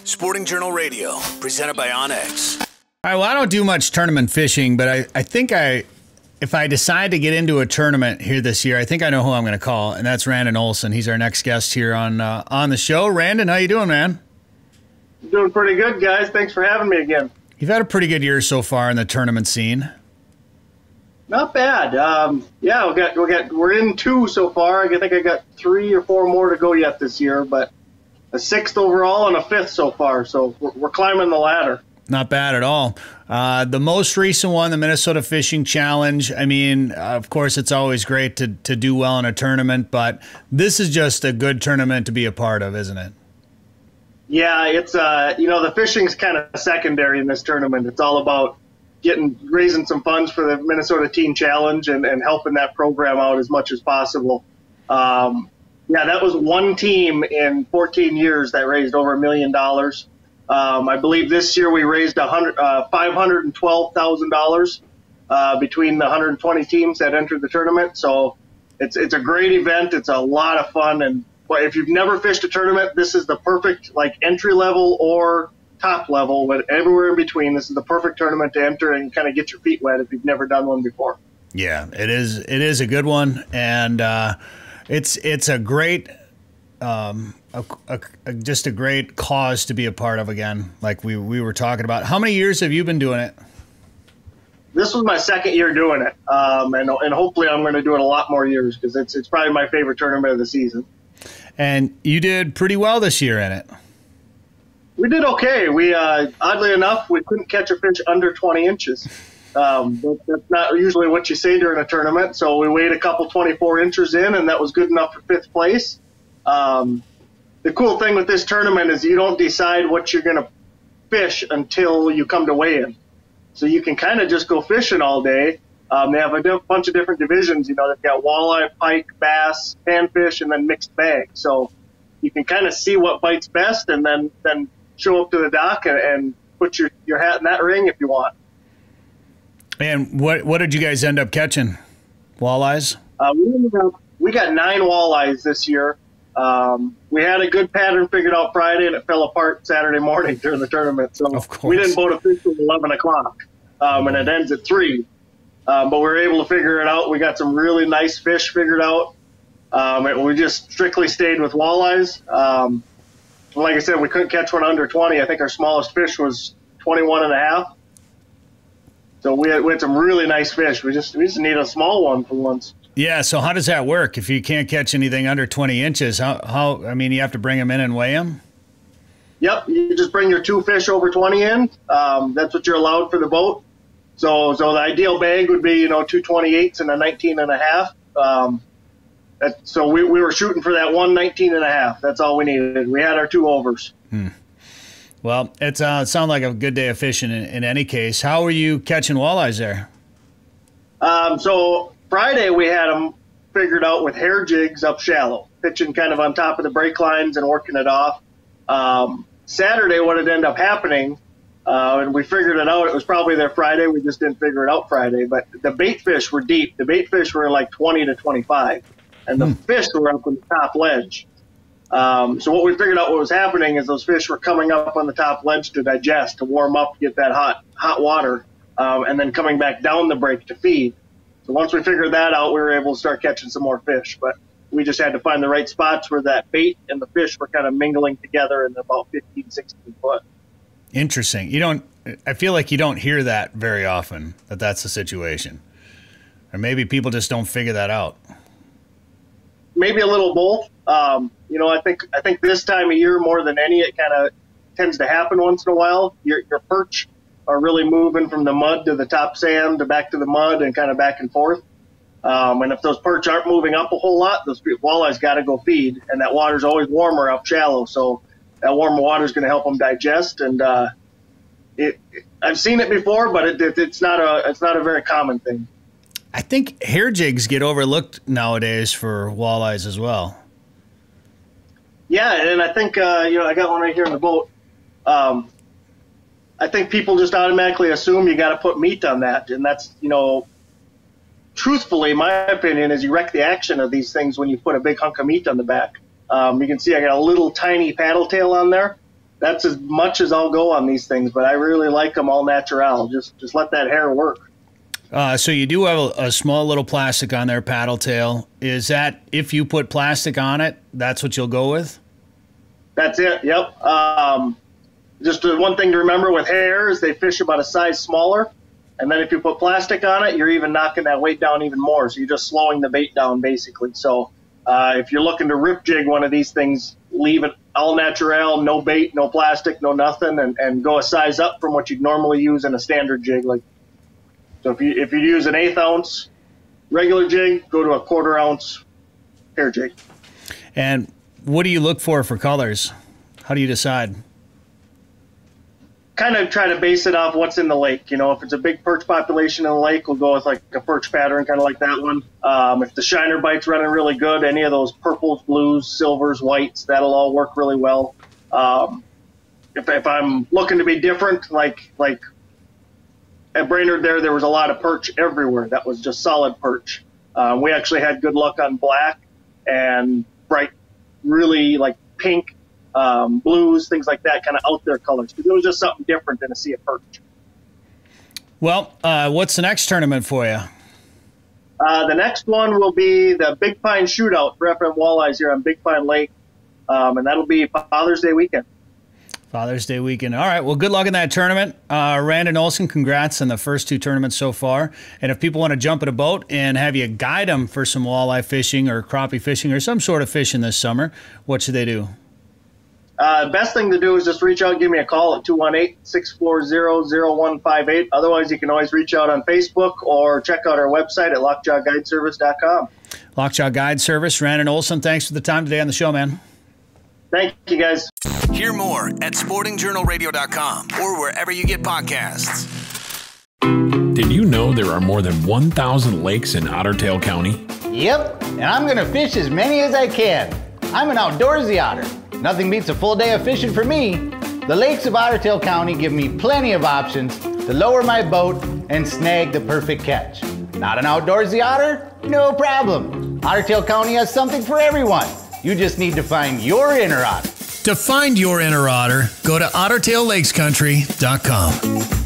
Sporting Journal Radio, presented by Onyx. All right, well, I don't do much tournament fishing, but I think if I decide to get into a tournament here this year, I think I know who I'm going to call, and that's Randin Olson. He's our next guest here on the show. Randin, how you doing, man? Doing pretty good, guys. Thanks for having me again. You've had a pretty good year so far in the tournament scene. Not bad. We're in 2 so far. I think I got 3 or 4 more to go yet this year, but a 6th overall and a 5th so far. So we're climbing the ladder. Not bad at all. The most recent one, the Minnesota Fishing Challenge. I mean, of course, it's always great to do well in a tournament, but this is just a good tournament to be a part of, isn't it? Yeah, it's the fishing's kind of secondary in this tournament. It's all about raising some funds for the Minnesota Teen Challenge and helping that program out as much as possible. That was one team in 14 years that raised over $1 million. I believe this year we raised $512,000 between the 120 teams that entered the tournament. So it's a great event. It's a lot of fun. And if you've never fished a tournament, this is the perfect entry level or top level, but everywhere in between. This is the perfect tournament to enter and kind of get your feet wet if you've never done one before. Yeah, it is. It is a good one, and it's a great. Just a great cause to be a part of again, like we were talking about. How many years have you been doing it? This was my 2nd year doing it, and hopefully I'm going to do it a lot more years because it's probably my favorite tournament of the season. And you did pretty well this year in it. We did okay. We oddly enough, we couldn't catch a fish under 20 inches. That's not usually what you say during a tournament, so we weighed a couple 24 inches in, and that was good enough for 5th place. The cool thing with this tournament is you don't decide what you're going to fish until you come to weigh-in. So you can kind of just go fishing all day. They have a bunch of different divisions. They've got walleye, pike, bass, panfish, and then mixed bag. So you can kind of see what bites best and then show up to the dock and put your hat in that ring if you want. And what did you guys end up catching? Walleyes? We got 9 walleyes this year. We had a good pattern figured out Friday, and it fell apart Saturday morning during the tournament. So we didn't boat a fish till 11 o'clock, and it ends at 3. But we were able to figure it out. We got some really nice fish figured out. And we just strictly stayed with walleyes. Like I said, we couldn't catch one under 20. I think our smallest fish was 21 and a half. So we had some really nice fish. We just need a small one for once. Yeah, so how does that work? If you can't catch anything under 20 inches, you have to bring them in and weigh them? Yep, you just bring your 2 fish over 20 in. That's what you're allowed for the boat. So the ideal bag would be, 2 28s and a 19 and a half. So we were shooting for that 1 19 and a half. That's all we needed. We had our 2 overs. Well, it sounds like a good day of fishing in any case. How were you catching walleyes there? So Friday we had them figured out with hair jigs up shallow, pitching kind of on top of the brake lines and working it off. Saturday what had ended up happening, and we figured it out, it was probably there Friday, we just didn't figure it out Friday, but the bait fish were deep. The bait fish were like 20 to 25, and the fish were up on the top ledge. So what we figured out what was happening is those fish were coming up on the top ledge to digest, to warm up, get that hot water, and then coming back down the break to feed. So once we figured that out, we were able to start catching some more fish. But we just had to find the right spots where that bait and the fish were kind of mingling together in about 15, 16 foot. Interesting. I feel like you don't hear that very often, that's the situation. Or maybe people just don't figure that out. Maybe a little both. I think this time of year more than any, it kind of tends to happen once in a while. Your perch are really moving from the mud to the top sand to back to the mud and kind of back and forth. And if those perch aren't moving up a whole lot, those walleyes got to go feed, and that water's always warmer up shallow. So that warmer water is going to help them digest. And I've seen it before, but it's not a very common thing. I think hair jigs get overlooked nowadays for walleyes as well. Yeah, and I think I got one right here in the boat. I think people just automatically assume you got to put meat on that, and that's truthfully, my opinion is you wreck the action of these things when you put a big hunk of meat on the back. You can see I got a little tiny paddle tail on there. that's as much as I'll go on these things, but I really like them all natural. Just let that hair work. So you do have a small little plastic on their paddle tail. Is that, if you put plastic on it, that's what you'll go with? That's it, yep. Just one thing to remember with hair is they fish about a size smaller. And then if you put plastic on it, you're even knocking that weight down even more. So you're just slowing the bait down, basically. So if you're looking to rip jig one of these things, leave it all natural, no bait, no plastic, no nothing, and go a size up from what you'd normally use in a standard jig. So if you use an 1/8 ounce regular jig, go to a 1/4 ounce hair jig. And what do you look for colors? How do you decide? Kind of try to base it off what's in the lake. If it's a big perch population in the lake, we'll go with like a perch pattern, kind of like that one. If the shiner bite's running really good, any of those purples, blues, silvers, whites, that'll all work really well. If I'm looking to be different, like at Brainerd there was a lot of perch everywhere. That was just solid perch. We actually had good luck on black and bright, really like pink, blues, things like that, kind of out there colors. It was just something different than a sea of perch. Well, what's the next tournament for you? The next one will be the Big Pine Shootout for FM Walleyes here on Big Pine Lake, and that'll be Father's Day weekend. Father's Day weekend. All right, well, good luck in that tournament. Randin Olson, congrats on the first 2 tournaments so far. And if people want to jump in a boat and have you guide them for some walleye fishing or crappie fishing or some sort of fishing this summer, what should they do? Best thing to do is just reach out and give me a call at 218-640-0158. Otherwise, you can always reach out on Facebook or check out our website at lockjawguideservice.com. Lockjaw Guide Service. Randin Olson, thanks for the time today on the show, man. Thank you, guys. Hear more at sportingjournalradio.com or wherever you get podcasts. Did you know there are more than 1,000 lakes in Otter Tail County? Yep, and I'm gonna fish as many as I can. I'm an outdoorsy otter. Nothing beats a full day of fishing for me. The lakes of Otter Tail County give me plenty of options to lower my boat and snag the perfect catch. Not an outdoorsy otter? No problem. Otter Tail County has something for everyone. You just need to find your inner otter. To find your inner otter, go to OttertailLakesCountry.com.